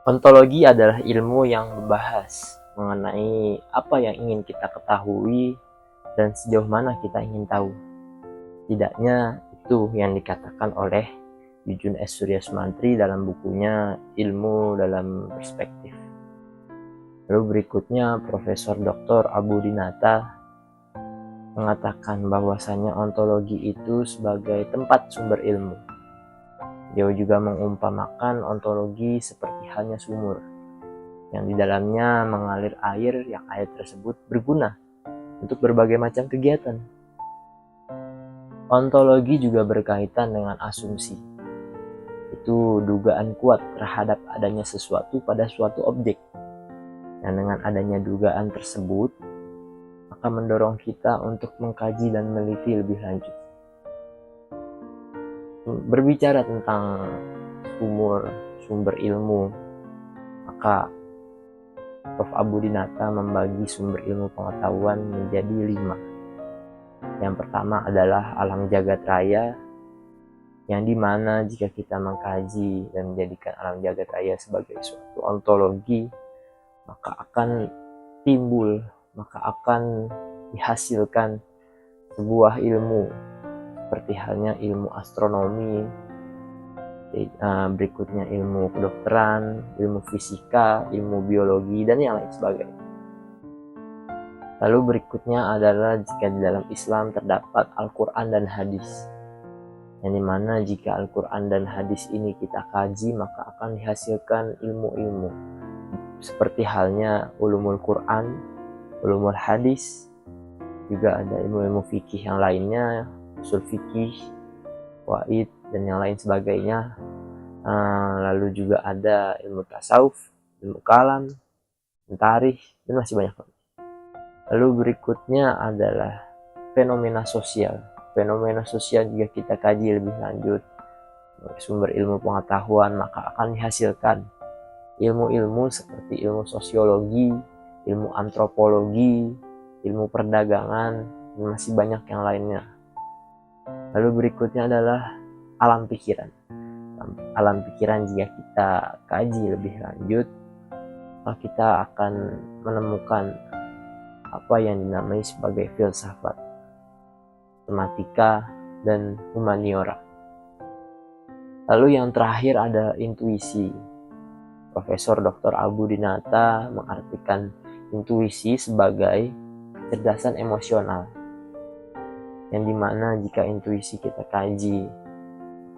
Ontologi adalah ilmu yang membahas mengenai apa yang ingin kita ketahui dan sejauh mana kita ingin tahu. Setidaknya itu yang dikatakan oleh Jujun S. Suryasmantri dalam bukunya Ilmu dalam Perspektif. Lalu berikutnya Profesor Dr. Abu Dinata mengatakan bahwasanya ontologi itu sebagai tempat sumber ilmu. Dia juga mengumpamakan ontologi seperti halnya sumur yang di dalamnya mengalir air, yang air tersebut berguna untuk berbagai macam kegiatan. Ontologi juga berkaitan dengan asumsi. Itu dugaan kuat terhadap adanya sesuatu pada suatu objek. Dan dengan adanya dugaan tersebut, maka mendorong kita untuk mengkaji dan meneliti lebih lanjut. Berbicara tentang sumber ilmu, maka Prof. Abu Dinata membagi sumber ilmu pengetahuan menjadi 5. Yang pertama adalah alam jagat raya, yang dimana jika kita mengkaji dan menjadikan alam jagat raya sebagai suatu ontologi, maka akan dihasilkan sebuah ilmu seperti halnya ilmu astronomi, berikutnya ilmu kedokteran, ilmu fisika, ilmu biologi, dan yang lain sebagainya. Lalu berikutnya adalah jika di dalam Islam terdapat Al-Quran dan hadis, yang dimana jika Al-Quran dan hadis ini kita kaji, maka akan dihasilkan ilmu-ilmu seperti halnya ulumul Quran, ulumul hadis, juga ada ilmu-ilmu fikih yang lainnya, usul fikih, waid, dan yang lain sebagainya. Lalu juga ada ilmu tasawuf, ilmu kalam, tarikh, dan masih banyak lagi. Lalu berikutnya adalah fenomena sosial. Fenomena sosial jika kita kaji lebih lanjut sumber ilmu pengetahuan, maka akan dihasilkan ilmu-ilmu seperti ilmu sosiologi, ilmu antropologi, ilmu perdagangan, dan masih banyak yang lainnya. Lalu berikutnya adalah alam pikiran. Alam pikiran jika kita kaji lebih lanjut, maka kita akan menemukan apa yang dinamai sebagai filsafat, matematika, dan humaniora. Lalu yang terakhir ada intuisi. Profesor Dr. Abu Dinata mengartikan intuisi sebagai kecerdasan emosional, yang dimana jika intuisi kita kaji,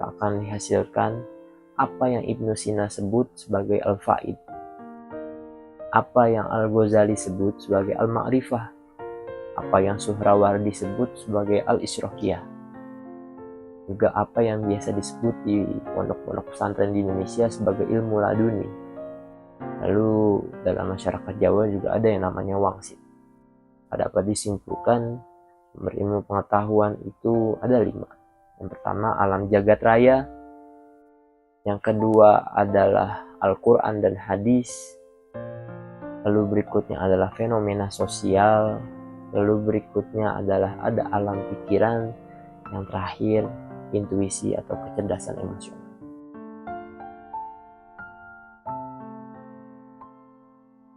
akan dihasilkan apa yang Ibnu Sina sebut sebagai al-faid, apa yang Al-Ghazali sebut sebagai al-ma'rifah, apa yang Suhrawardi sebut sebagai al-isyraqiyah, juga apa yang biasa disebut di pondok-pondok pesantren di Indonesia sebagai ilmu laduni. Lalu dalam masyarakat Jawa juga ada yang namanya wangsit. Dapat disimpulkan berilmu pengetahuan itu ada 5. Yang pertama alam jagat raya, yang kedua adalah Al-Quran dan hadis, lalu berikutnya adalah fenomena sosial, lalu berikutnya adalah ada alam pikiran, yang terakhir intuisi atau kecerdasan emosional.